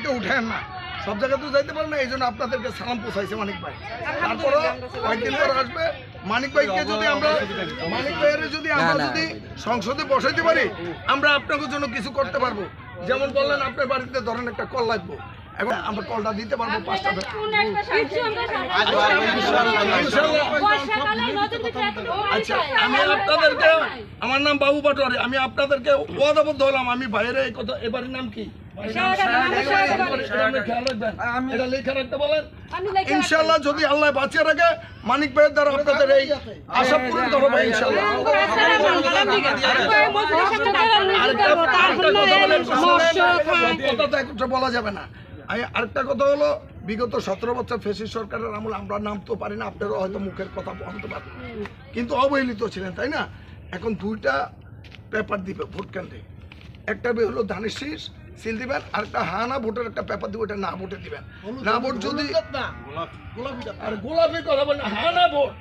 জায়গাতে উঠেন না, সব জায়গাতে যাইতে পারেন না, এই জন্য আপনাদেরকে সালাম পৌঁছাইছে মানিক ভাই। তারপরে কয়েকদিন পর আসবে মানিক ভাইকে, যদি আমরা মানিক ভাইয়ের যদি সংসদে বসাইতে পারি, আমরা আপনাদের জন্য কিছু করতে পারবো। যেমন বললেন আপনার বাড়িতে ধরেন একটা কল লাগবে, এখন আমরা কলটা দিতে পারবো 5টা। আচ্ছা, আমি আপনাদেরকে, আমার নাম বাবু পাটোয়ারি, আমি আপনাদেরকে ওয়াদাবদ্ধ হলাম, আমি বাইরে এই কথা, এবারের নাম কি ইনশাল্লাহ, যদি আল্লাহ বাঁচিয়ে রাখে মানিক ভাইয়ের দ্বারা আপনাদের এই আশা পূরণ করবো ইনশাল্লাহ। বলা যাবে না। আরেকটা কথা হলো, বিগত 17 বছর ফ্যাসিস্ট সরকারের আমল আমরা নামতে পারি না, আপনারা হয়তো মুখের কথা বলতে পারেন, কিন্তু অবহেলিত ছিলেন, তাই না? এখন 2টা পেপার দিবে ভোট কেন্দ্রে, একটা হলো ধানের শীষ সিল দিবেন, আর একটা হানা ভোটের একটা পেপার দিবে, ওটা না ভোটে দিবেন। না ভোট যদি আর গোলাপি কথা বলেন, হানা ভোট